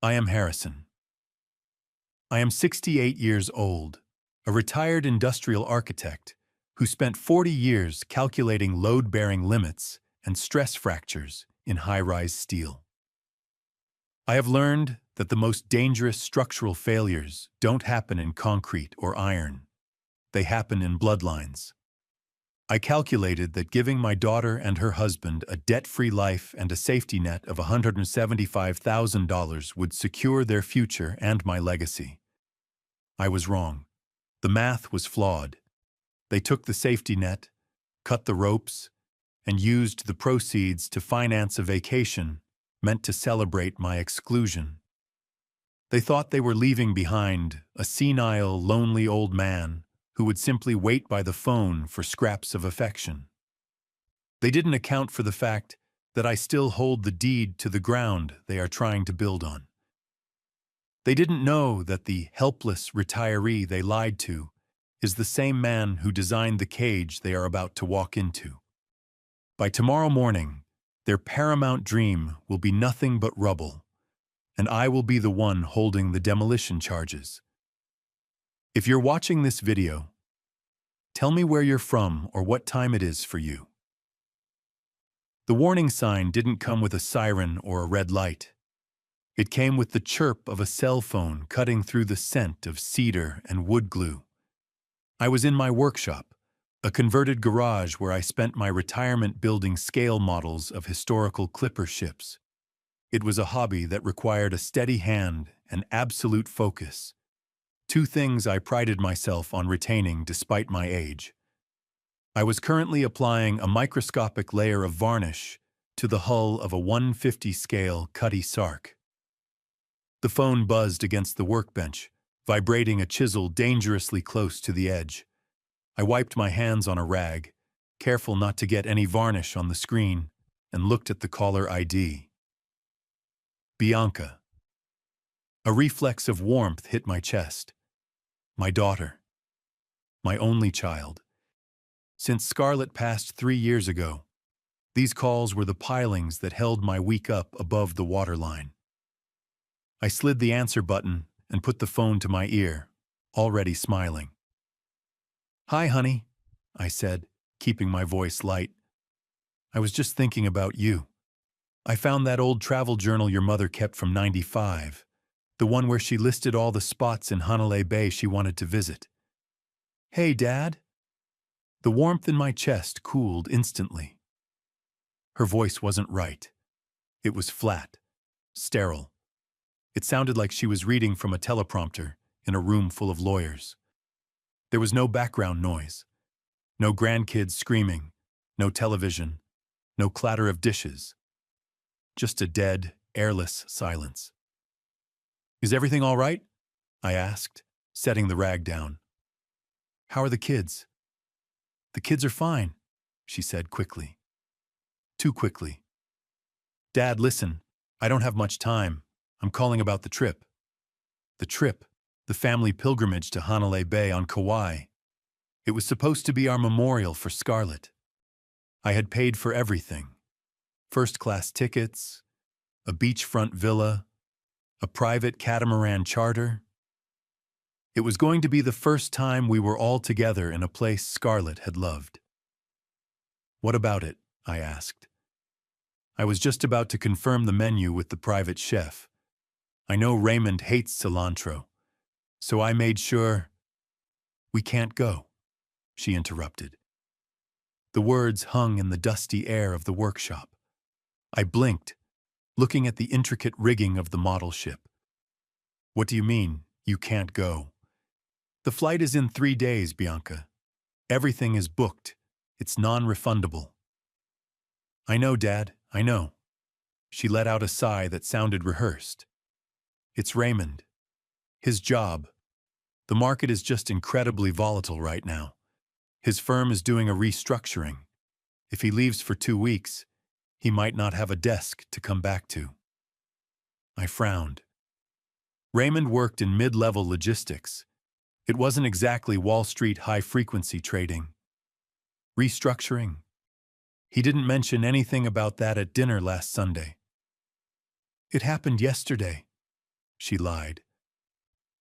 I am Harrison. I am 68 years old, a retired industrial architect who spent 40 years calculating load-bearing limits and stress fractures in high-rise steel. I have learned that the most dangerous structural failures don't happen in concrete or iron. They happen in bloodlines. I calculated that giving my daughter and her husband a debt-free life and a safety net of $175,000 would secure their future and my legacy. I was wrong. The math was flawed. They took the safety net, cut the ropes, and used the proceeds to finance a vacation meant to celebrate my exclusion. They thought they were leaving behind a senile, lonely old man who would simply wait by the phone for scraps of affection. They didn't account for the fact that I still hold the deed to the ground they are trying to build on. They didn't know that the helpless retiree they lied to is the same man who designed the cage they are about to walk into. By tomorrow morning, their paramount dream will be nothing but rubble, and I will be the one holding the demolition charges. If you're watching this video, tell me where you're from or what time it is for you. The warning sign didn't come with a siren or a red light. It came with the chirp of a cell phone cutting through the scent of cedar and wood glue. I was in my workshop, a converted garage where I spent my retirement building scale models of historical clipper ships. It was a hobby that required a steady hand and absolute focus. Two things I prided myself on retaining despite my age. I was currently applying a microscopic layer of varnish to the hull of a 150 scale Cutty Sark. The phone buzzed against the workbench, vibrating a chisel dangerously close to the edge. I wiped my hands on a rag, careful not to get any varnish on the screen, and looked at the caller ID. Bianca. A reflex of warmth hit my chest. My daughter. My only child. Since Scarlett passed 3 years ago, these calls were the pilings that held my week up above the waterline. I slid the answer button and put the phone to my ear, already smiling. "Hi, honey," I said, keeping my voice light. "I was just thinking about you. I found that old travel journal your mother kept from '95, the one where she listed all the spots in Hanalei Bay she wanted to visit." "Hey, Dad." The warmth in my chest cooled instantly. Her voice wasn't right. It was flat, sterile. It sounded like she was reading from a teleprompter in a room full of lawyers. There was no background noise, no grandkids screaming, no television, no clatter of dishes. Just a dead, airless silence. "Is everything all right?" I asked, setting the rag down. "How are the kids?" "The kids are fine," she said quickly. Too quickly. "Dad, listen, I don't have much time. I'm calling about the trip." The trip, the family pilgrimage to Hanalei Bay on Kauai. It was supposed to be our memorial for Scarlett. I had paid for everything. First-class tickets, a beachfront villa, a private catamaran charter. It was going to be the first time we were all together in a place Scarlett had loved. "What about it?" I asked. I was just about to confirm the menu with the private chef. I know Raymond hates cilantro, so I made sure. "We can't go," she interrupted. The words hung in the dusty air of the workshop. I blinked, looking at the intricate rigging of the model ship. "What do you mean, you can't go?" "The flight is in 3 days, Bianca. Everything is booked. It's non-refundable." "I know, Dad, I know." She let out a sigh that sounded rehearsed. "It's Raymond. His job. The market is just incredibly volatile right now. His firm is doing a restructuring. If he leaves for 2 weeks, he might not have a desk to come back to." I frowned. Raymond worked in mid-level logistics. It wasn't exactly Wall Street high-frequency trading. Restructuring? He didn't mention anything about that at dinner last Sunday. "It happened yesterday." she lied.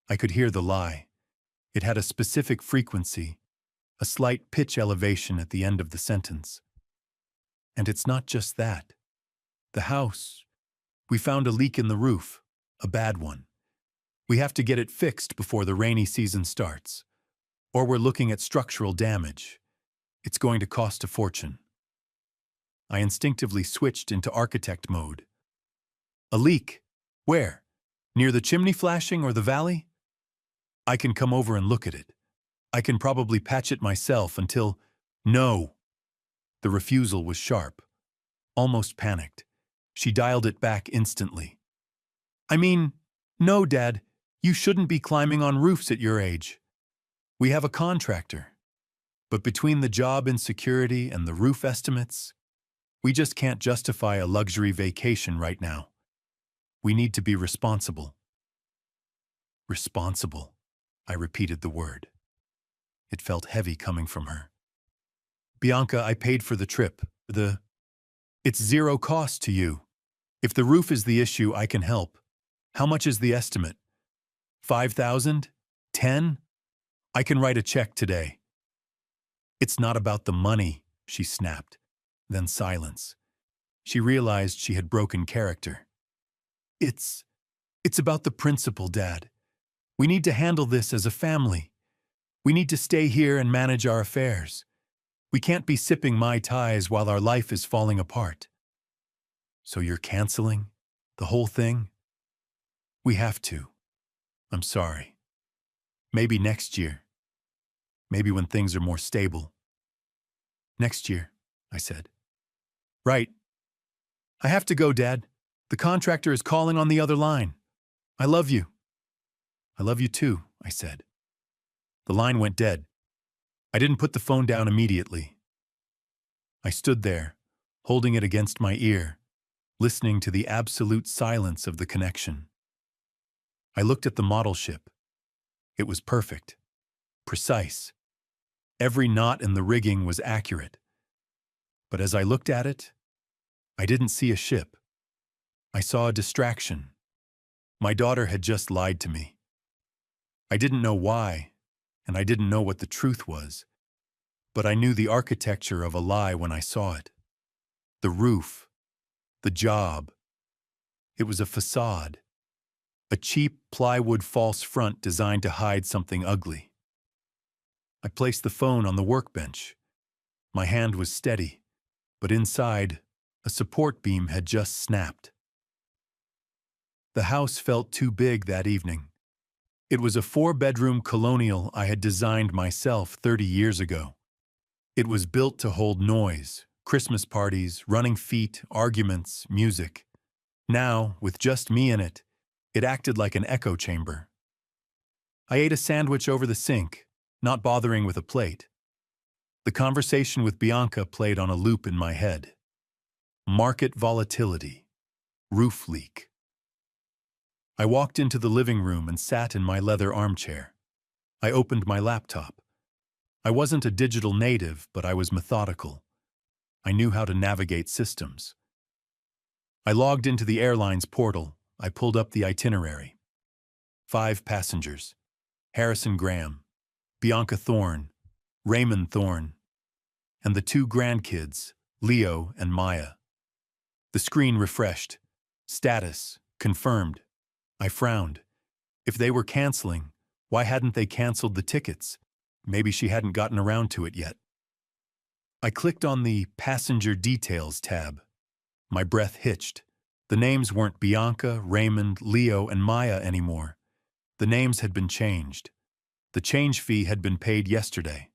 I could hear the lie. It had a specific frequency, a slight pitch elevation at the end of the sentence. And it's not just that. The house. We found a leak in the roof, a bad one. We have to get it fixed before the rainy season starts. Or we're looking at structural damage. It's going to cost a fortune. I instinctively switched into architect mode. A leak? Where? Near the chimney flashing or the valley? I can come over and look at it. I can probably patch it myself until… No! The refusal was sharp. Almost panicked. She dialed it back instantly. I mean, no, Dad. You shouldn't be climbing on roofs at your age. We have a contractor. But between the job insecurity and the roof estimates, we just can't justify a luxury vacation right now. We need to be responsible. Responsible. I repeated the word. It felt heavy coming from her. Bianca, I paid for the trip. It's zero cost to you. If the roof is the issue, I can help. How much is the estimate? 5,000? 10? I can write a check today. It's not about the money, she snapped. Then silence. She realized she had broken character. It's about the principle, Dad. We need to handle this as a family. We need to stay here and manage our affairs. We can't be sipping Mai Tais while our life is falling apart. So you're canceling the whole thing? We have to. I'm sorry. Maybe next year. Maybe when things are more stable. Next year, I said. Right. I have to go, Dad. The contractor is calling on the other line. I love you. I love you too, I said. The line went dead. I didn't put the phone down immediately. I stood there, holding it against my ear, listening to the absolute silence of the connection. I looked at the model ship. It was perfect, precise. Every knot in the rigging was accurate. But as I looked at it, I didn't see a ship. I saw a distraction. My daughter had just lied to me. I didn't know why, and I didn't know what the truth was, but I knew the architecture of a lie when I saw it. The roof, the job. It was a facade, a cheap plywood false front designed to hide something ugly. I placed the phone on the workbench. My hand was steady, but inside, a support beam had just snapped. The house felt too big that evening. It was a 4-bedroom colonial I had designed myself 30 years ago. It was built to hold noise, Christmas parties, running feet, arguments, music. Now, with just me in it, it acted like an echo chamber. I ate a sandwich over the sink, not bothering with a plate. The conversation with Bianca played on a loop in my head. Market volatility. Roof leak. I walked into the living room and sat in my leather armchair. I opened my laptop. I wasn't a digital native, but I was methodical. I knew how to navigate systems. I logged into the airline's portal. I pulled up the itinerary. 5 passengers. Harrison Graham, Bianca Thorne, Raymond Thorne, and the 2 grandkids, Leo and Maya. The screen refreshed. Status, confirmed. I frowned. If they were canceling, why hadn't they canceled the tickets? Maybe she hadn't gotten around to it yet. I clicked on the Passenger Details tab. My breath hitched. The names weren't Bianca, Raymond, Leo, and Maya anymore. The names had been changed. The change fee had been paid yesterday.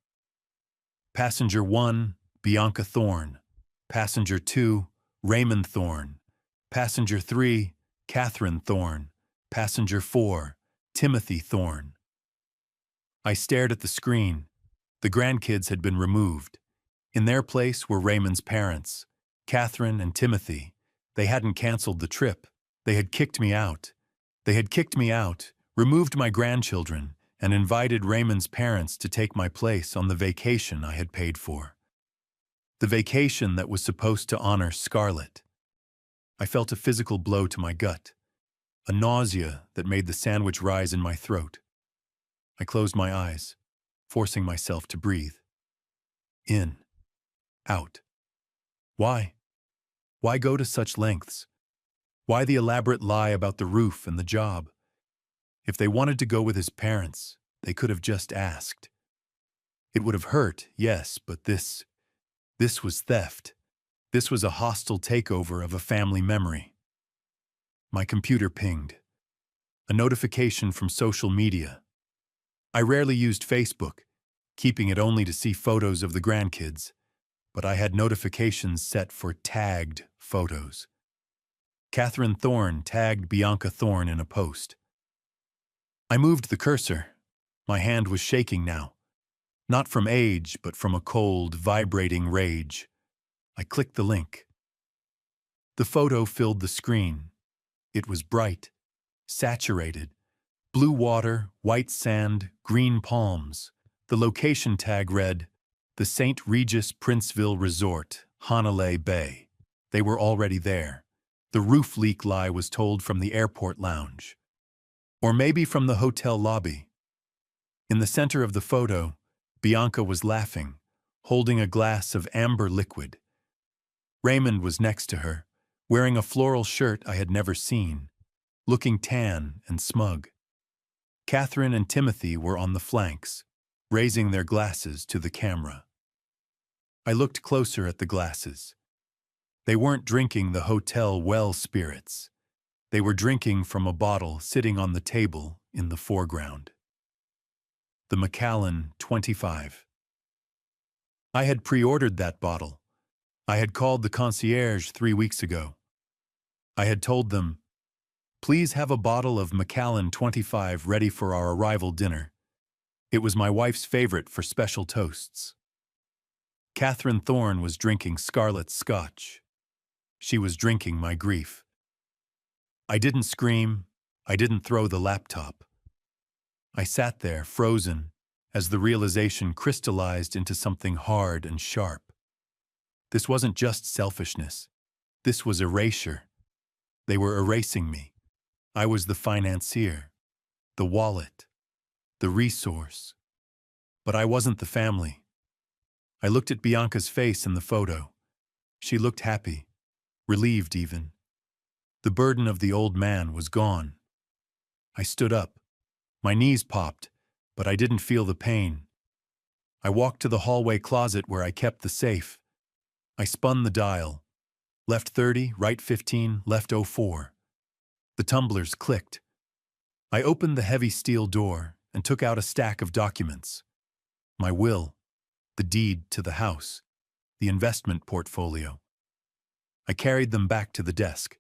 Passenger 1, Bianca Thorne. Passenger 2, Raymond Thorne. Passenger 3, Catherine Thorne. Passenger 4, Timothy Thorne. I stared at the screen. The grandkids had been removed. In their place were Raymond's parents, Catherine and Timothy. They hadn't canceled the trip. They had kicked me out. They had kicked me out, removed my grandchildren, and invited Raymond's parents to take my place on the vacation I had paid for. The vacation that was supposed to honor Scarlett. I felt a physical blow to my gut. a nausea that made the sandwich rise in my throat. I closed my eyes, forcing myself to breathe. In, out. Why? Why go to such lengths? Why the elaborate lie about the roof and the job? If they wanted to go with his parents, they could have just asked. It would have hurt, yes, but this was theft. This was a hostile takeover of a family memory. My computer pinged. A notification from social media. I rarely used Facebook, keeping it only to see photos of the grandkids, but I had notifications set for tagged photos. Catherine Thorne tagged Bianca Thorne in a post. I moved the cursor. My hand was shaking now. Not from age, but from a cold, vibrating rage. I clicked the link. The photo filled the screen. It was bright, saturated. Blue water, white sand, green palms. The location tag read, the St. Regis Princeville Resort, Hanalei Bay. They were already there. The roof leak lie was told from the airport lounge. Or maybe from the hotel lobby. In the center of the photo, Bianca was laughing, holding a glass of amber liquid. Raymond was next to her, wearing a floral shirt I had never seen, looking tan and smug. Catherine and Timothy were on the flanks, raising their glasses to the camera. I looked closer at the glasses. They weren't drinking the hotel well spirits. They were drinking from a bottle sitting on the table in the foreground. The Macallan 25. I had pre-ordered that bottle. I had called the concierge 3 weeks ago. I had told them, please have a bottle of Macallan 25 ready for our arrival dinner. It was my wife's favorite for special toasts. Catherine Thorne was drinking Scarlet Scotch. She was drinking my grief. I didn't scream. I didn't throw the laptop. I sat there, frozen, as the realization crystallized into something hard and sharp. This wasn't just selfishness. This was erasure. They were erasing me. I was the financier, the wallet, the resource. But I wasn't the family. I looked at Bianca's face in the photo. She looked happy, relieved even. The burden of the old man was gone. I stood up. My knees popped, but I didn't feel the pain. I walked to the hallway closet where I kept the safe. I spun the dial. Left 30, right 15, left 04. The tumblers clicked. I opened the heavy steel door and took out a stack of documents. My will, the deed to the house, the investment portfolio. I carried them back to the desk.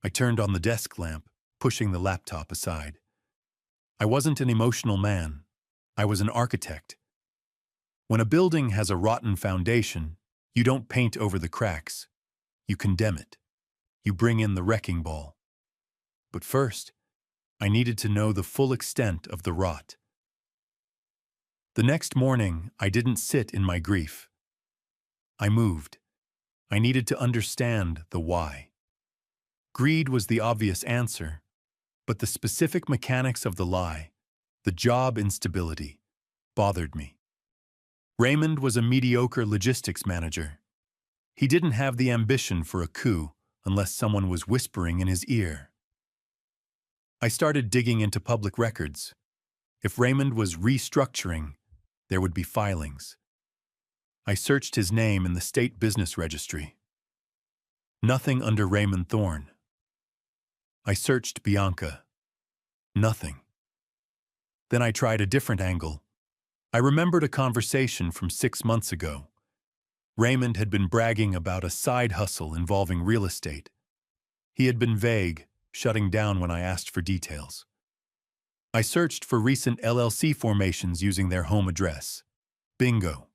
I turned on the desk lamp, pushing the laptop aside. I wasn't an emotional man. I was an architect. When a building has a rotten foundation, you don't paint over the cracks. You condemn it. You bring in the wrecking ball. But first, I needed to know the full extent of the rot. The next morning, I didn't sit in my grief. I moved. I needed to understand the why. Greed was the obvious answer, but the specific mechanics of the lie, the job instability, bothered me. Raymond was a mediocre logistics manager. He didn't have the ambition for a coup unless someone was whispering in his ear. I started digging into public records. If Raymond was restructuring, there would be filings. I searched his name in the state business registry. Nothing under Raymond Thorne. I searched Bianca. Nothing. Then I tried a different angle. I remembered a conversation from 6 months ago. Raymond had been bragging about a side hustle involving real estate. He had been vague, shutting down when I asked for details. I searched for recent LLC formations using their home address. Bingo.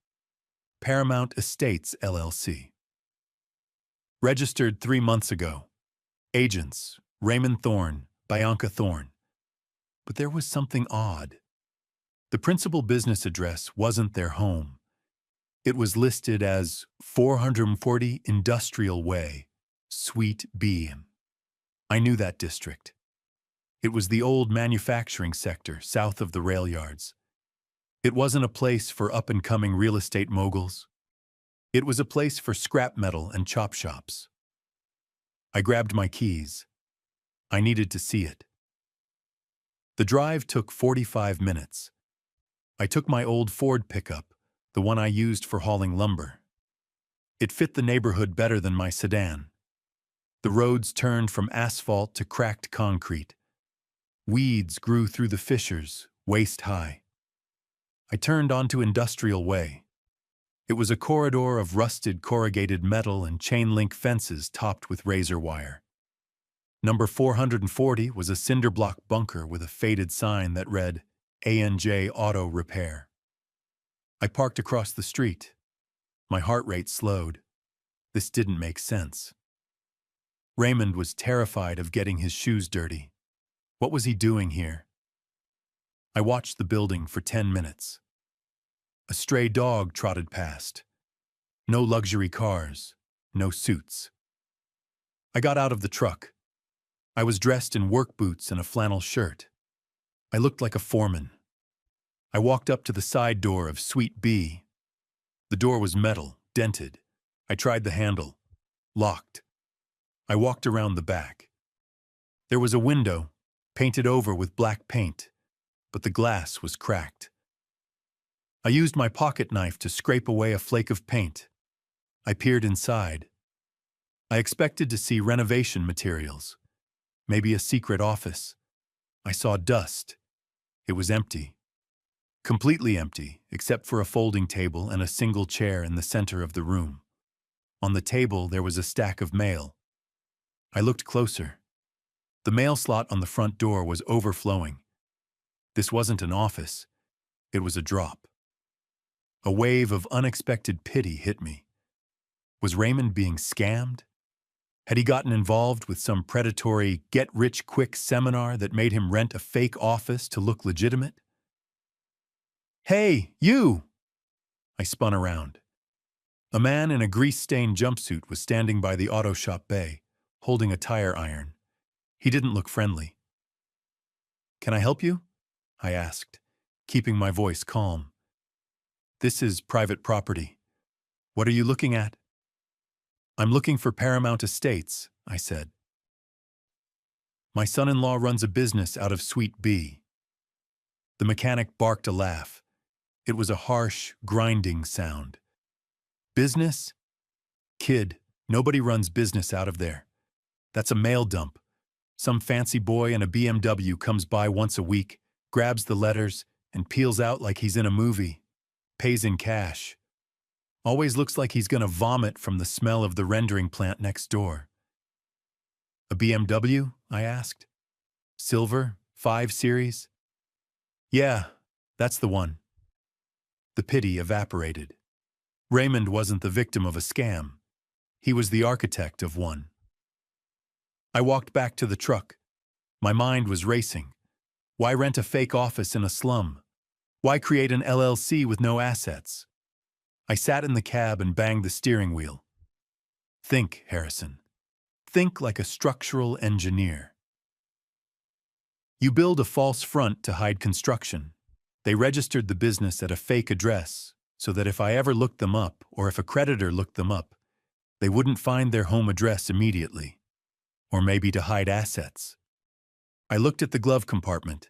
Paramount Estates, LLC. Registered 3 months ago. Agents, Raymond Thorne, Bianca Thorne. But there was something odd. The principal business address wasn't their home. It was listed as 440 Industrial Way, Suite B. I knew that district. It was the old manufacturing sector south of the rail yards. It wasn't a place for up-and-coming real estate moguls. It was a place for scrap metal and chop shops. I grabbed my keys. I needed to see it. The drive took 45 minutes. I took my old Ford pickup, the one I used for hauling lumber. It fit the neighborhood better than my sedan. The roads turned from asphalt to cracked concrete. Weeds grew through the fissures, waist-high. I turned onto Industrial Way. It was a corridor of rusted corrugated metal and chain-link fences topped with razor wire. Number 440 was a cinder block bunker with a faded sign that read, A&J Auto Repair. I parked across the street. My heart rate slowed. This didn't make sense. Raymond was terrified of getting his shoes dirty. What was he doing here? I watched the building for 10 minutes. A stray dog trotted past. No luxury cars, no suits. I got out of the truck. I was dressed in work boots and a flannel shirt. I looked like a foreman. I walked up to the side door of Suite B. The door was metal, dented. I tried the handle. Locked. I walked around the back. There was a window, painted over with black paint, but the glass was cracked. I used my pocket knife to scrape away a flake of paint. I peered inside. I expected to see renovation materials, maybe a secret office. I saw dust. It was empty. Completely empty, except for a folding table and a single chair in the center of the room. On the table, there was a stack of mail. I looked closer. The mail slot on the front door was overflowing. This wasn't an office. It was a drop. A wave of unexpected pity hit me. Was Raymond being scammed? Had he gotten involved with some predatory get-rich-quick seminar that made him rent a fake office to look legitimate? "Hey, you!" I spun around. A man in a grease-stained jumpsuit was standing by the auto shop bay, holding a tire iron. He didn't look friendly. "Can I help you?" I asked, keeping my voice calm. "This is private property. What are you looking at?" "I'm looking for Paramount Estates," I said. "My son-in-law runs a business out of Suite B." The mechanic barked a laugh. It was a harsh, grinding sound. "Business? Kid, nobody runs business out of there. That's a mail dump. Some fancy boy in a BMW comes by once a week, grabs the letters, and peels out like he's in a movie. Pays in cash. Always looks like he's gonna vomit from the smell of the rendering plant next door." "A BMW?" I asked. "Silver? 5 Series?" "Yeah, that's the one." The pity evaporated. Raymond wasn't the victim of a scam. He was the architect of one. I walked back to the truck. My mind was racing. Why rent a fake office in a slum? Why create an LLC with no assets? I sat in the cab and banged the steering wheel. Think, Harrison. Think like a structural engineer. You build a false front to hide construction. They registered the business at a fake address so that if I ever looked them up or if a creditor looked them up, they wouldn't find their home address immediately. Or maybe to hide assets. I looked at the glove compartment.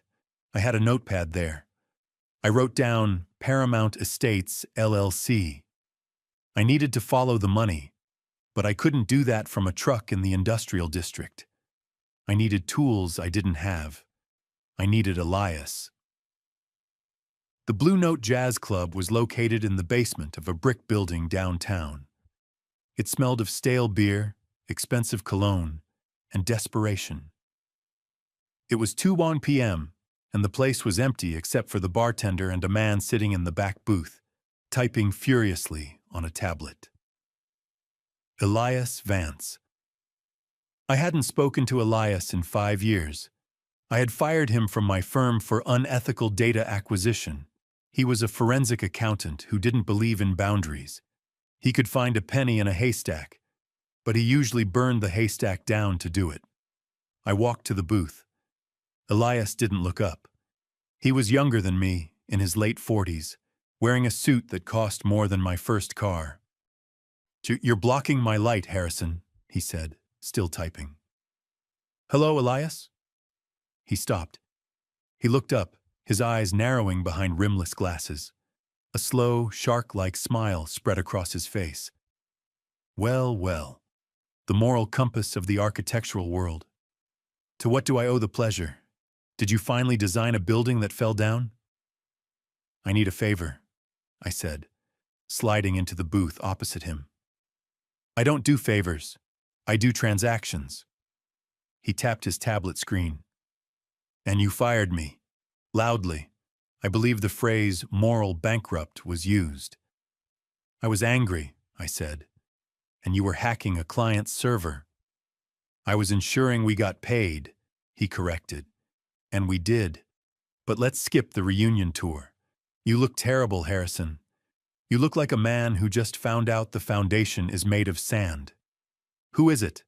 I had a notepad there. I wrote down Paramount Estates, LLC. I needed to follow the money, but I couldn't do that from a truck in the industrial district. I needed tools I didn't have. I needed Elias. The Blue Note Jazz Club was located in the basement of a brick building downtown. It smelled of stale beer, expensive cologne, and desperation. It was 2:01 p.m., and the place was empty except for the bartender and a man sitting in the back booth, typing furiously on a tablet. Elias Vance. I hadn't spoken to Elias in 5 years. I had fired him from my firm for unethical data acquisition. He was a forensic accountant who didn't believe in boundaries. He could find a penny in a haystack, but he usually burned the haystack down to do it. I walked to the booth. Elias didn't look up. He was younger than me, in his late 40s, wearing a suit that cost more than my first car. "You're blocking my light, Harrison," he said, still typing. "Hello, Elias?" He stopped. He looked up, his eyes narrowing behind rimless glasses. A slow, shark-like smile spread across his face. "Well, well, the moral compass of the architectural world. To what do I owe the pleasure? Did you finally design a building that fell down?" "I need a favor," I said, sliding into the booth opposite him. "I don't do favors. I do transactions." He tapped his tablet screen. "And you fired me." Loudly. I believe the phrase moral bankrupt was used. "I was angry," I said, "and you were hacking a client's server." "I was ensuring we got paid," he corrected. "And we did. But let's skip the reunion tour. You look terrible, Harrison. You look like a man who just found out the foundation is made of sand. Who is it?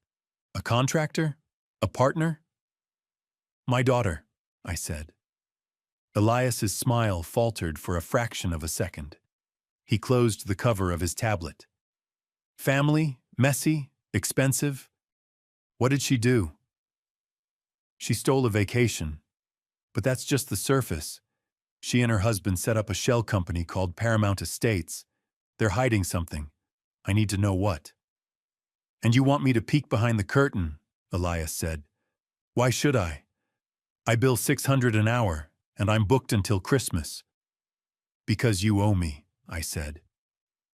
A contractor? A partner?" "My daughter," I said. Elias's smile faltered for a fraction of a second. He closed the cover of his tablet. "Family? Messy? Expensive? What did she do?" "She stole a vacation. But that's just the surface. She and her husband set up a shell company called Paramount Estates. They're hiding something. I need to know what." "And you want me to peek behind the curtain," Elias said. "Why should I? I bill $600 an hour, and I'm booked until Christmas." "Because you owe me," I said.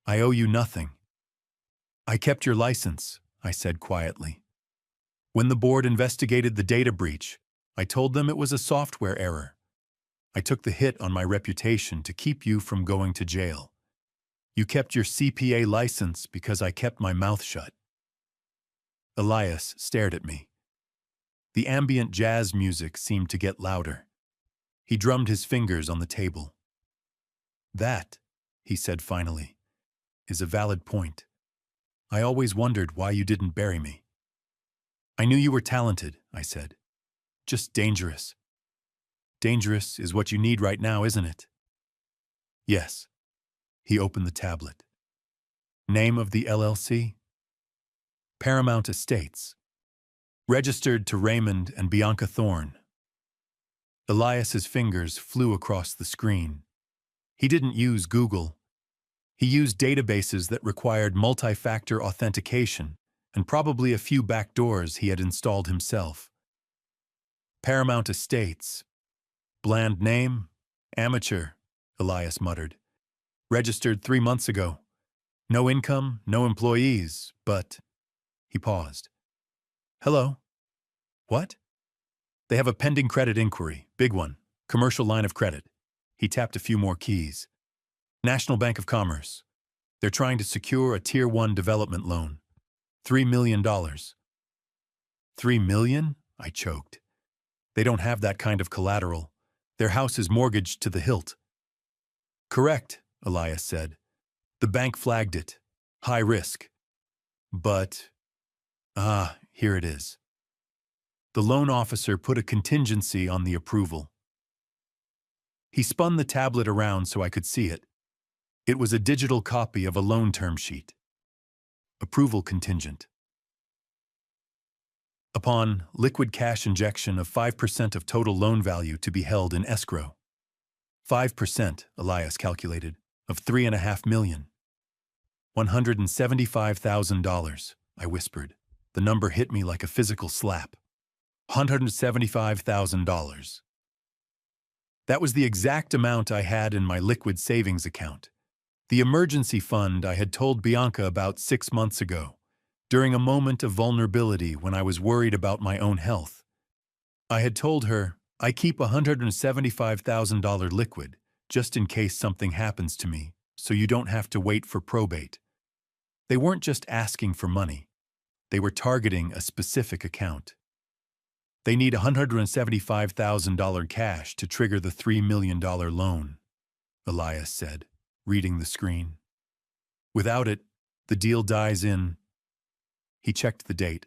"I owe you nothing." "I kept your license," I said quietly. "When the board investigated the data breach, I told them it was a software error. I took the hit on my reputation to keep you from going to jail. You kept your CPA license because I kept my mouth shut." Elias stared at me. The ambient jazz music seemed to get louder. He drummed his fingers on the table. "That," he said finally, "is a valid point. I always wondered why you didn't bury me." "I knew you were talented," I said. "Just dangerous." "Dangerous is what you need right now, isn't it?" "Yes." He opened the tablet. "Name of the LLC? Paramount Estates. Registered to Raymond and Bianca Thorne." Elias's fingers flew across the screen. He didn't use Google. He used databases that required multi-factor authentication and probably a few backdoors he had installed himself. "Paramount Estates. Bland name? Amateur," Elias muttered. "Registered 3 months ago. No income, no employees, but—" He paused. "Hello? What?" "They have a pending credit inquiry, big one, commercial line of credit." He tapped a few more keys. "National Bank of Commerce. They're trying to secure a Tier 1 development loan. $3 million. $3 million? I choked. "They don't have that kind of collateral. Their house is mortgaged to the hilt." "Correct," Elias said. "The bank flagged it. High risk. But— here it is." The loan officer put a contingency on the approval. He spun the tablet around so I could see it. It was a digital copy of a loan term sheet. Approval contingent. Upon liquid cash injection of 5% of total loan value to be held in escrow. 5%, Elias calculated, of $3.5 million. $175,000, I whispered. The number hit me like a physical slap. $175,000. That was the exact amount I had in my liquid savings account. The emergency fund I had told Bianca about 6 months ago, during a moment of vulnerability when I was worried about my own health. I had told her, I keep $175,000 liquid, just in case something happens to me, so you don't have to wait for probate. They weren't just asking for money. They were targeting a specific account. They need $175,000 cash to trigger the $3 million loan, Elias said, reading the screen. Without it, the deal dies in— He checked the date.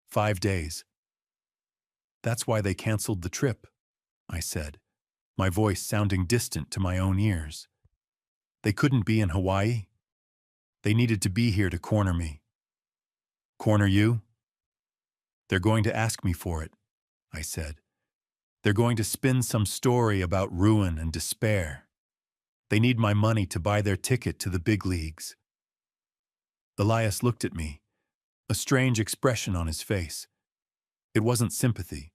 5 days. That's why they canceled the trip, I said, my voice sounding distant to my own ears. They couldn't be in Hawaii. They needed to be here to corner me. Corner you? They're going to ask me for it, I said. They're going to spin some story about ruin and despair. They need my money to buy their ticket to the big leagues. Elias looked at me, a strange expression on his face. It wasn't sympathy.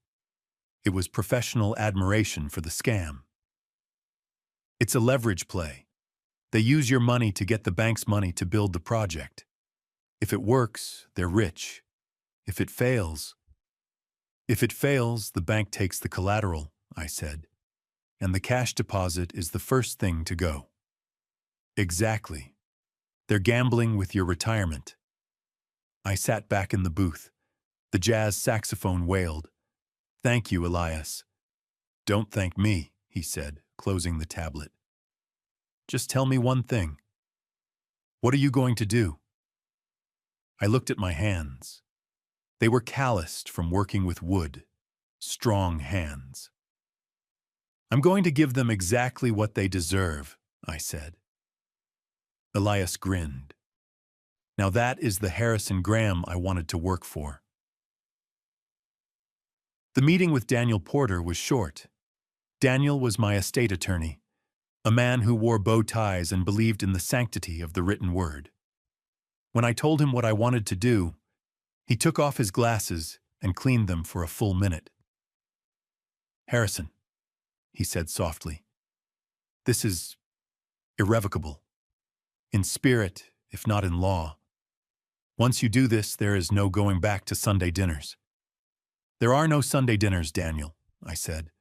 It was professional admiration for the scam. It's a leverage play. They use your money to get the bank's money to build the project. If it works, they're rich. If it fails, the bank takes the collateral, I said, and the cash deposit is the first thing to go. Exactly. They're gambling with your retirement. I sat back in the booth. The jazz saxophone wailed. Thank you, Elias. Don't thank me, he said, closing the tablet. Just tell me one thing. What are you going to do? I looked at my hands. They were calloused from working with wood. Strong hands. I'm going to give them exactly what they deserve, I said. Elias grinned. Now that is the Harrison Graham I wanted to work for. The meeting with Daniel Porter was short. Daniel was my estate attorney, a man who wore bow ties and believed in the sanctity of the written word. When I told him what I wanted to do, he took off his glasses and cleaned them for a full minute. Harrison, he said softly, this is irrevocable. In spirit, if not in law. Once you do this, there is no going back to Sunday dinners. There are no Sunday dinners, Daniel, I said.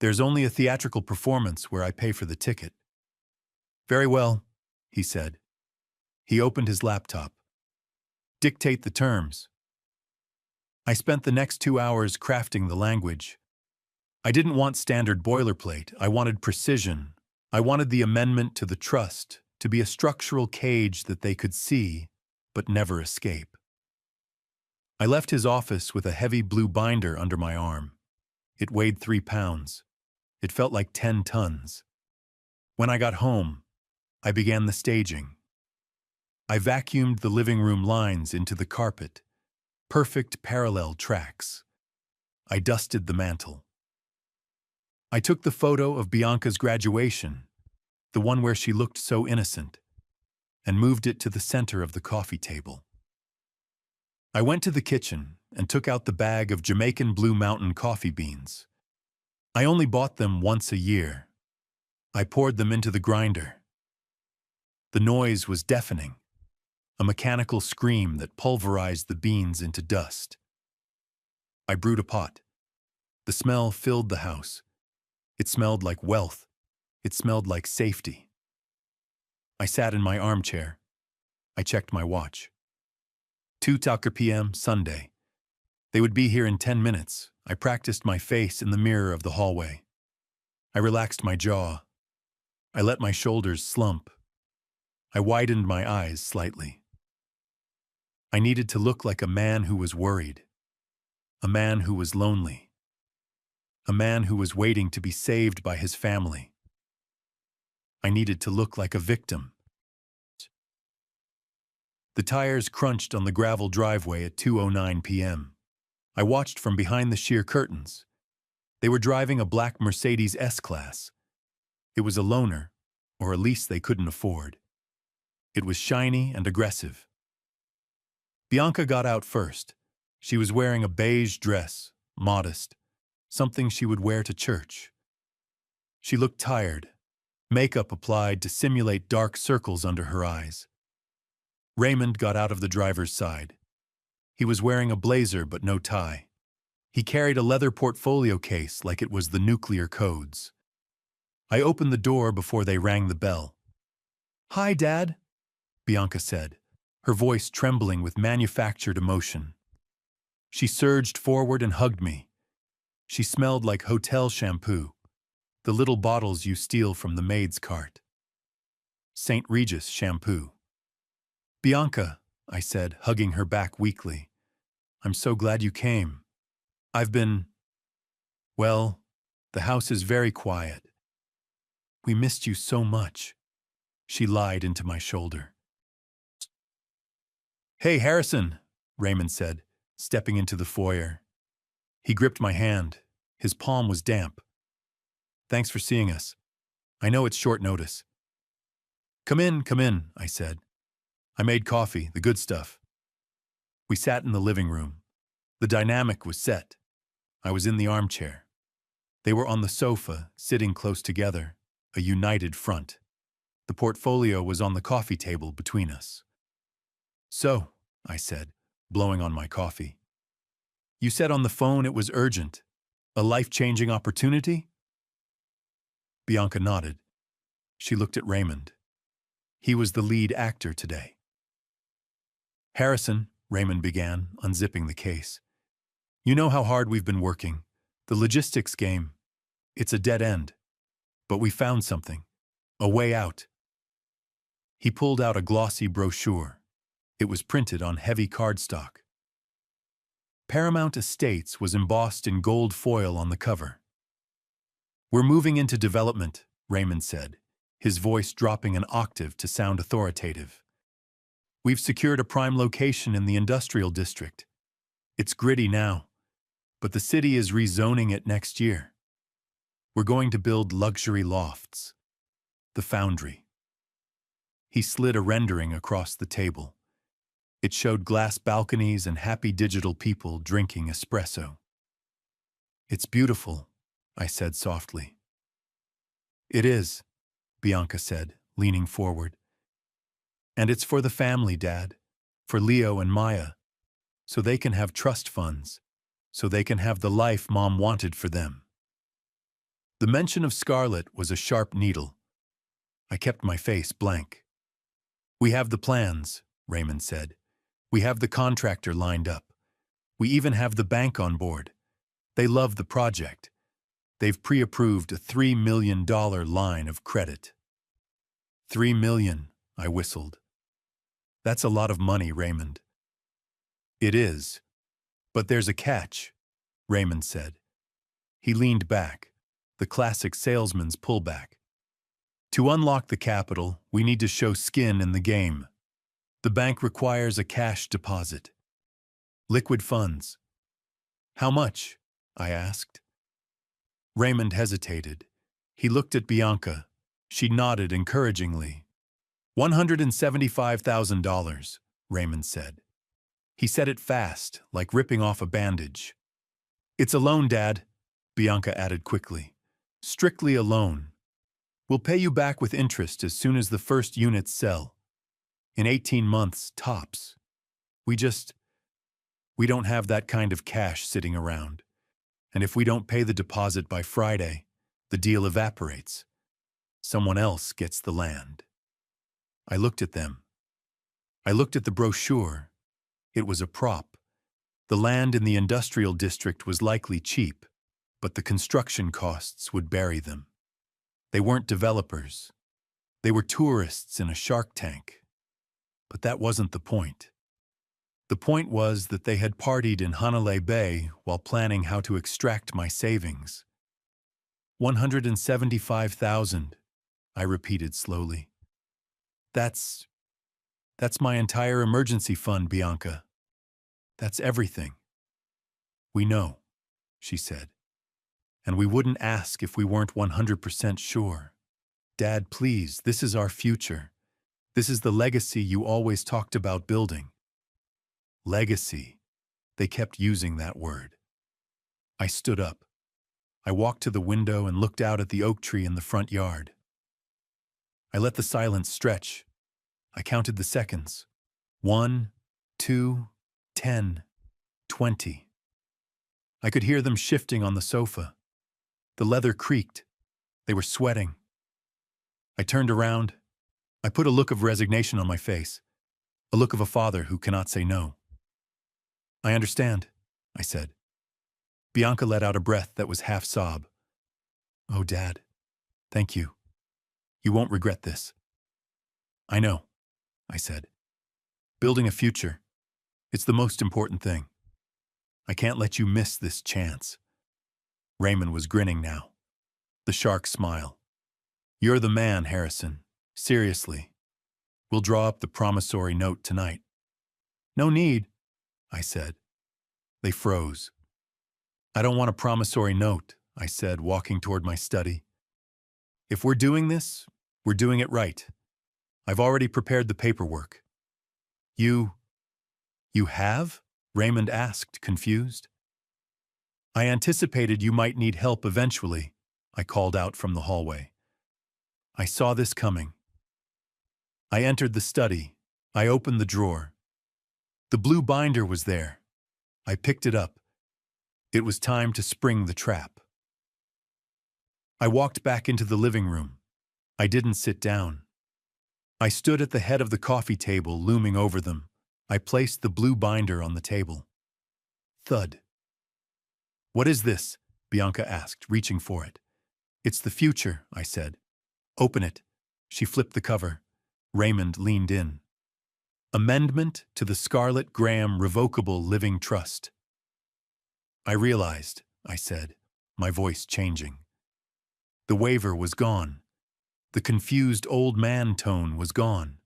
There's only a theatrical performance where I pay for the ticket. Very well, he said. He opened his laptop. Dictate the terms. I spent the next 2 hours crafting the language. I didn't want standard boilerplate. I wanted precision. I wanted the amendment to the trust to be a structural cage that they could see but never escape. I left his office with a heavy blue binder under my arm. It weighed 3 pounds. It felt like 10 tons. When I got home, I began the staging. I vacuumed the living room lines into the carpet, perfect parallel tracks. I dusted the mantel. I took the photo of Bianca's graduation, the one where she looked so innocent, and moved it to the center of the coffee table. I went to the kitchen and took out the bag of Jamaican Blue Mountain coffee beans. I only bought them once a year. I poured them into the grinder. The noise was deafening, a mechanical scream that pulverized the beans into dust. I brewed a pot. The smell filled the house. It smelled like wealth. It smelled like safety. I sat in my armchair. I checked my watch. 2:00 p.m. Sunday. They would be here in 10 minutes. I practiced my face in the mirror of the hallway. I relaxed my jaw. I let my shoulders slump. I widened my eyes slightly. I needed to look like a man who was worried, a man who was lonely, a man who was waiting to be saved by his family. I needed to look like a victim. The tires crunched on the gravel driveway at 2:09 p.m. I watched from behind the sheer curtains. They were driving a black Mercedes S-Class. It was a loaner, or a lease they couldn't afford. It was shiny and aggressive. Bianca got out first. She was wearing a beige dress, modest, something she would wear to church. She looked tired, makeup applied to simulate dark circles under her eyes. Raymond got out of the driver's side. He was wearing a blazer but no tie. He carried a leather portfolio case like it was the nuclear codes. I opened the door before they rang the bell. "Hi, Dad," Bianca said, her voice trembling with manufactured emotion. She surged forward and hugged me. She smelled like hotel shampoo, the little bottles you steal from the maid's cart. St. Regis shampoo. "Bianca," I said, hugging her back weakly, "I'm so glad you came. I've been, well, the house is very quiet. We missed you so much. She lied into my shoulder. Hey, Harrison, Raymond said, stepping into the foyer. He gripped my hand. His palm was damp. Thanks for seeing us. I know it's short notice. Come in, I said. I made coffee, the good stuff. We sat in the living room. The dynamic was set. I was in the armchair. They were on the sofa, sitting close together, a united front. The portfolio was on the coffee table between us. So, I said, blowing on my coffee. You said on the phone it was urgent. A life-changing opportunity? Bianca nodded. She looked at Raymond. He was the lead actor today. Harrison, Raymond began, unzipping the case. You know how hard we've been working. The logistics game. It's a dead end. But we found something. A way out. He pulled out a glossy brochure. It was printed on heavy cardstock. Paramount Estates was embossed in gold foil on the cover. We're moving into development, Raymond said, his voice dropping an octave to sound authoritative. We've secured a prime location in the industrial district. It's gritty now, but the city is rezoning it next year. We're going to build luxury lofts. The Foundry. He slid a rendering across the table. It showed glass balconies and happy digital people drinking espresso. It's beautiful, I said softly. It is, Bianca said, leaning forward. And it's for the family, Dad, for Leo and Maya, so they can have trust funds, so they can have the life Mom wanted for them. The mention of Scarlett was a sharp needle. I kept my face blank. We have the plans, Raymond said. We have the contractor lined up. We even have the bank on board. They love the project. They've pre-approved a $3 million line of credit. $3 million, I whistled. That's a lot of money, Raymond. It is. But there's a catch, Raymond said. He leaned back, the classic salesman's pullback. To unlock the capital, we need to show skin in the game. The bank requires a cash deposit. Liquid funds. How much? I asked. Raymond hesitated. He looked at Bianca. She nodded encouragingly. $175,000, Raymond said. He said it fast, like ripping off a bandage. It's a loan, Dad, Bianca added quickly. Strictly a loan. We'll pay you back with interest as soon as the first units sell. In 18 months, tops. We don't have that kind of cash sitting around. And if we don't pay the deposit by Friday, the deal evaporates. Someone else gets the land. I looked at them. I looked at the brochure. It was a prop. The land in the industrial district was likely cheap, but the construction costs would bury them. They weren't developers. They were tourists in a shark tank. But that wasn't the point. The point was that they had partied in Hanalei Bay while planning how to extract my savings. 175,000, I repeated slowly. That's my entire emergency fund, Bianca. That's everything. We know, she said. And we wouldn't ask if we weren't 100% sure. Dad, please, this is our future. This is the legacy you always talked about building. Legacy. They kept using that word. I stood up. I walked to the window and looked out at the oak tree in the front yard. I let the silence stretch. I counted the seconds. 1, 2, 10, 20. I could hear them shifting on the sofa. The leather creaked. They were sweating. I turned around. I put a look of resignation on my face, a look of a father who cannot say no. I understand, I said. Bianca let out a breath that was half sob. Oh, Dad, thank you. You won't regret this. I know, I said. Building a future, it's the most important thing. I can't let you miss this chance. Raymond was grinning now. The shark smile. You're the man, Harrison. Seriously. We'll draw up the promissory note tonight. No need, I said. They froze. I don't want a promissory note, I said, walking toward my study. If we're doing this, we're doing it right. I've already prepared the paperwork. You have? Raymond asked, confused. I anticipated you might need help eventually, I called out from the hallway. I saw this coming. I entered the study. I opened the drawer. The blue binder was there. I picked it up. It was time to spring the trap. I walked back into the living room. I didn't sit down. I stood at the head of the coffee table, looming over them. I placed the blue binder on the table. Thud. What is this? Bianca asked, reaching for it. It's the future, I said. Open it. She flipped the cover. Raymond leaned in. Amendment to the Scarlett Graham Revocable Living Trust. I realized, I said, my voice changing. The waiver was gone. The confused old man tone was gone.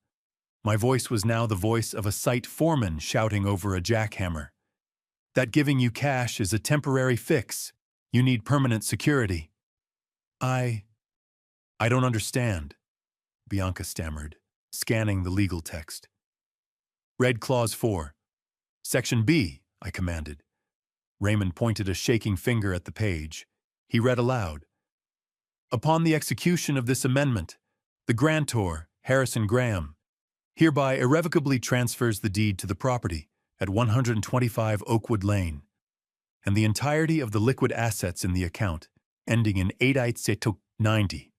My voice was now the voice of a site foreman shouting over a jackhammer. That giving you cash is a temporary fix. You need permanent security. I don't understand, Bianca stammered, scanning the legal text. Read Clause 4. Section B, I commanded. Raymond pointed a shaking finger at the page. He read aloud. Upon the execution of this amendment, the grantor, Harrison Graham, hereby irrevocably transfers the deed to the property at 125 Oakwood Lane, and the entirety of the liquid assets in the account, ending in 8890.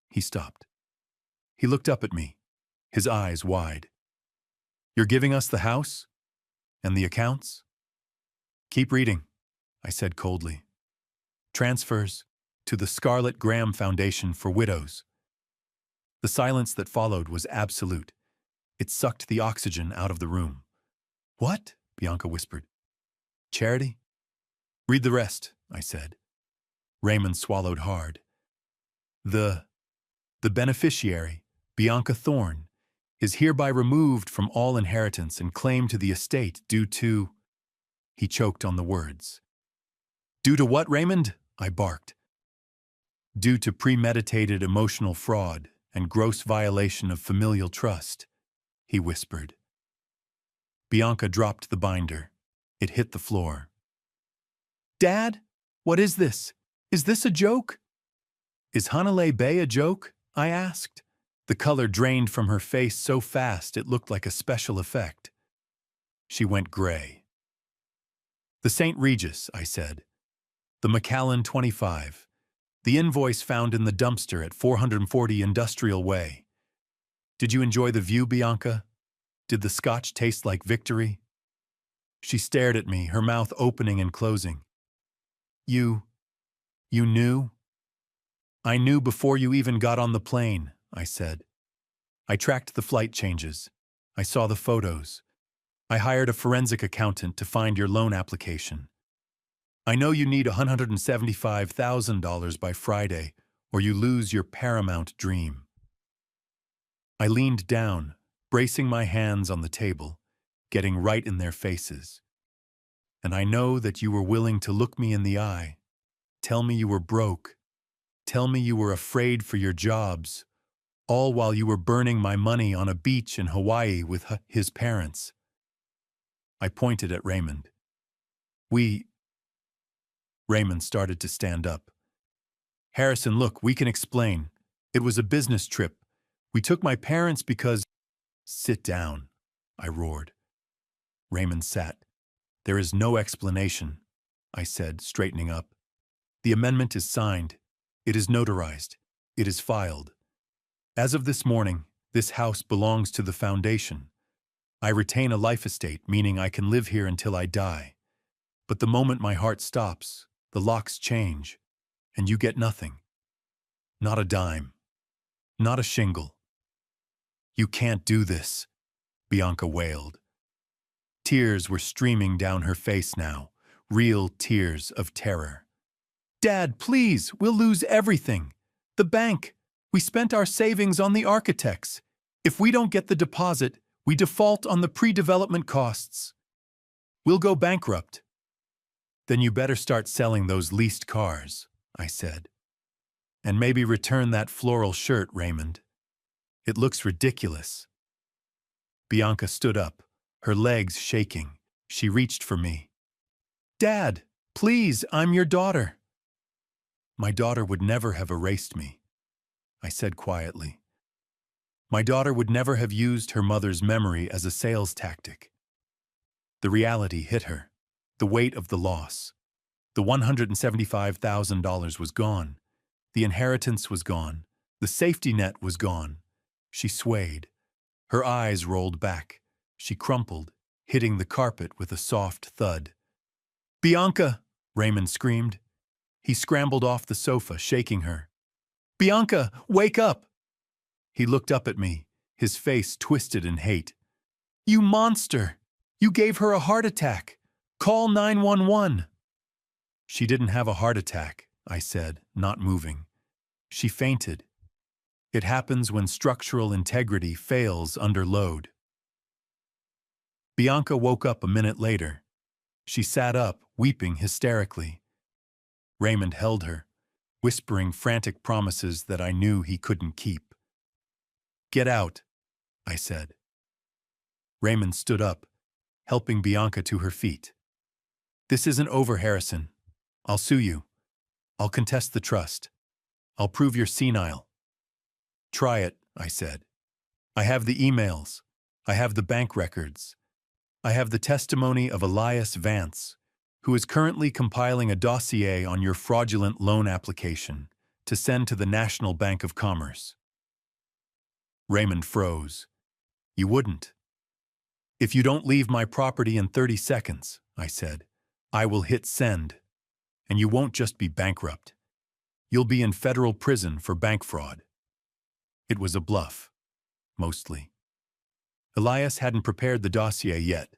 He stopped. He looked up at me, his eyes wide. You're giving us the house? And the accounts? Keep reading, I said coldly. Transfers to the Scarlett Graham Foundation for Widows. The silence that followed was absolute. It sucked the oxygen out of the room. What? Bianca whispered. Charity? Read the rest, I said. Raymond swallowed hard. The beneficiary, Bianca Thorne, is hereby removed from all inheritance and claim to the estate due to... He choked on the words. Due to what, Raymond? I barked. Due to premeditated emotional fraud and gross violation of familial trust, he whispered. Bianca dropped the binder. It hit the floor. Dad, what is this? Is this a joke? Is Hanalei Bay a joke? I asked. The color drained from her face so fast it looked like a special effect. She went gray. The St. Regis, I said. The McAllen 25. The invoice found in the dumpster at 440 Industrial Way. Did you enjoy the view, Bianca? Did the scotch taste like victory? She stared at me, her mouth opening and closing. You knew? I knew before you even got on the plane, I said. I tracked the flight changes. I saw the photos. I hired a forensic accountant to find your loan application. I know you need $175,000 by Friday, or you lose your paramount dream. I leaned down, bracing my hands on the table, getting right in their faces. And I know that you were willing to look me in the eye, tell me you were broke, tell me you were afraid for your jobs, all while you were burning my money on a beach in Hawaii with his parents. I pointed at Raymond. Raymond started to stand up. Harrison, look, we can explain. It was a business trip. We took my parents because... Sit down, I roared. Raymond sat. There is no explanation, I said, straightening up. The amendment is signed. It is notarized. It is filed. As of this morning, this house belongs to the foundation. I retain a life estate, meaning I can live here until I die. But the moment my heart stops, the locks change, and you get nothing. Not a dime. Not a shingle. You can't do this, Bianca wailed. Tears were streaming down her face now, real tears of terror. "Dad, please, we'll lose everything. The bank. We spent our savings on the architects. If we don't get the deposit, we default on the pre-development costs. We'll go bankrupt." "Then you better start selling those leased cars," I said. "And maybe return that floral shirt, Raymond. It looks ridiculous." Bianca stood up, her legs shaking. She reached for me. "Dad, please, I'm your daughter." "My daughter would never have erased me," I said quietly. "My daughter would never have used her mother's memory as a sales tactic." The reality hit her, the weight of the loss. The $175,000 was gone. The inheritance was gone. The safety net was gone. She swayed. Her eyes rolled back. She crumpled, hitting the carpet with a soft thud. "Bianca!" Raymond screamed. He scrambled off the sofa, shaking her. "Bianca, wake up!" He looked up at me, his face twisted in hate. "You monster! You gave her a heart attack! Call 911! "She didn't have a heart attack," I said, not moving. "She fainted. It happens when structural integrity fails under load." Bianca woke up a minute later. She sat up, weeping hysterically. Raymond held her, whispering frantic promises that I knew he couldn't keep. "Get out," I said. Raymond stood up, helping Bianca to her feet. "This isn't over, Harrison. I'll sue you. I'll contest the trust. I'll prove you're senile." "Try it," I said. "I have the emails. I have the bank records. I have the testimony of Elias Vance, who is currently compiling a dossier on your fraudulent loan application to send to the National Bank of Commerce." Raymond froze. "You wouldn't." "If you don't leave my property in 30 seconds, I said, "I will hit send. And you won't just be bankrupt. You'll be in federal prison for bank fraud." It was a bluff, mostly. Elias hadn't prepared the dossier yet,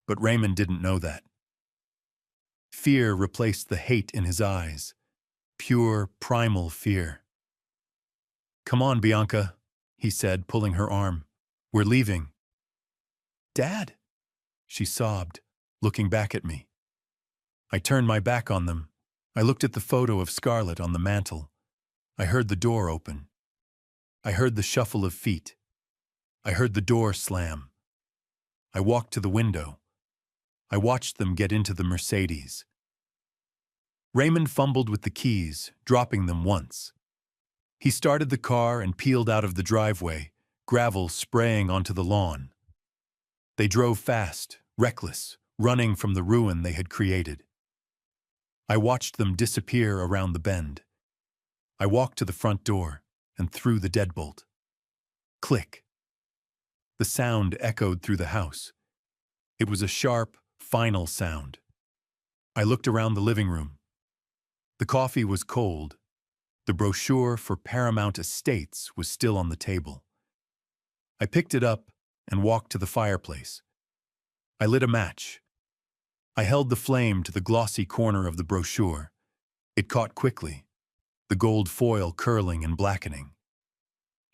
but Raymond didn't know that. Fear replaced the hate in his eyes, pure, primal fear. "Come on, Bianca," he said, pulling her arm. "We're leaving." "Dad," she sobbed, looking back at me. I turned my back on them. I looked at the photo of Scarlett on the mantel. I heard the door open. I heard the shuffle of feet. I heard the door slam. I walked to the window. I watched them get into the Mercedes. Raymond fumbled with the keys, dropping them once. He started the car and peeled out of the driveway, gravel spraying onto the lawn. They drove fast, reckless, running from the ruin they had created. I watched them disappear around the bend. I walked to the front door and threw the deadbolt. Click. The sound echoed through the house. It was a sharp, final sound. I looked around the living room. The coffee was cold. The brochure for Paramount Estates was still on the table. I picked it up and walked to the fireplace. I lit a match. I held the flame to the glossy corner of the brochure. It caught quickly, the gold foil curling and blackening.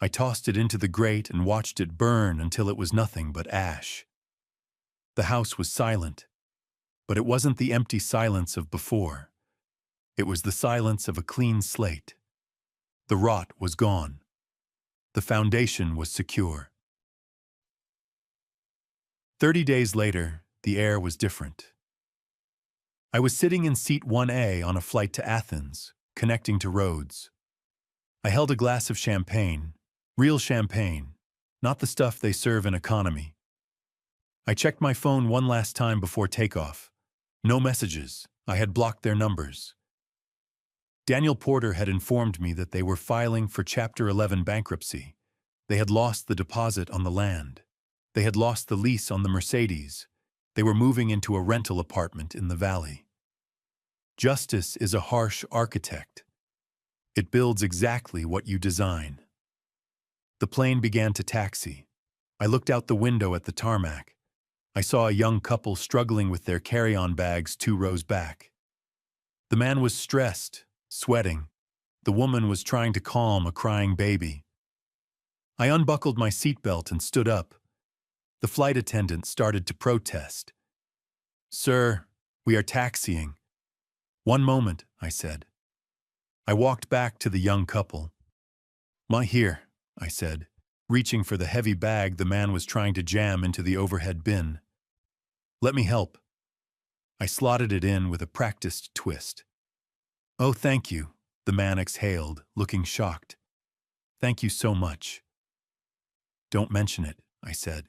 I tossed it into the grate and watched it burn until it was nothing but ash. The house was silent, but it wasn't the empty silence of before. It was the silence of a clean slate. The rot was gone. The foundation was secure. 30 days later, the air was different. I was sitting in seat 1A on a flight to Athens, connecting to Rhodes. I held a glass of champagne, real champagne, not the stuff they serve in economy. I checked my phone one last time before takeoff. No messages. I had blocked their numbers. Daniel Porter had informed me that they were filing for Chapter 11 bankruptcy. They had lost the deposit on the land. They had lost the lease on the Mercedes. They were moving into a rental apartment in the valley. Justice is a harsh architect. It builds exactly what you design. The plane began to taxi. I looked out the window at the tarmac. I saw a young couple struggling with their carry-on bags 2 rows back. The man was stressed, sweating. The woman was trying to calm a crying baby. I unbuckled my seatbelt and stood up. The flight attendant started to protest. "Sir, we are taxiing." "One moment," I said. I walked back to the young couple. "My here," I said, reaching for the heavy bag the man was trying to jam into the overhead bin. "Let me help." I slotted it in with a practiced twist. "Oh, thank you," the man exhaled, looking shocked. "Thank you so much." "Don't mention it," I said.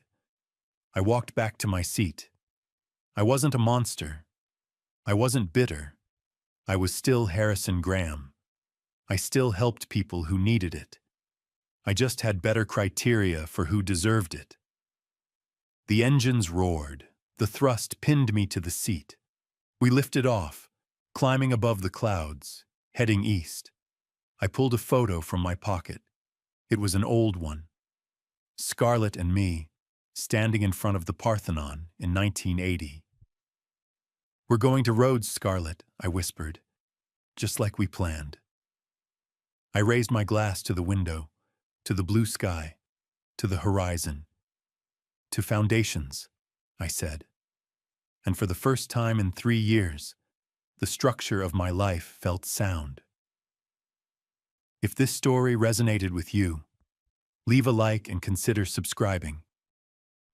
I walked back to my seat. I wasn't a monster. I wasn't bitter. I was still Harrison Graham. I still helped people who needed it. I just had better criteria for who deserved it. The engines roared. The thrust pinned me to the seat. We lifted off, climbing above the clouds, heading east. I pulled a photo from my pocket. It was an old one. Scarlett and me, standing in front of the Parthenon in 1980. "We're going to Rhodes, Scarlett," I whispered, "just like we planned." I raised my glass to the window, to the blue sky, to the horizon. "To foundations," I said. And for the first time in 3 years, the structure of my life felt sound. If this story resonated with you, leave a like and consider subscribing.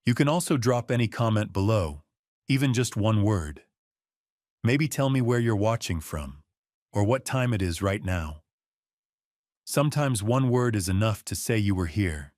You can also drop any comment below, even just one word. Maybe tell me where you're watching from, or what time it is right now. Sometimes one word is enough to say you were here.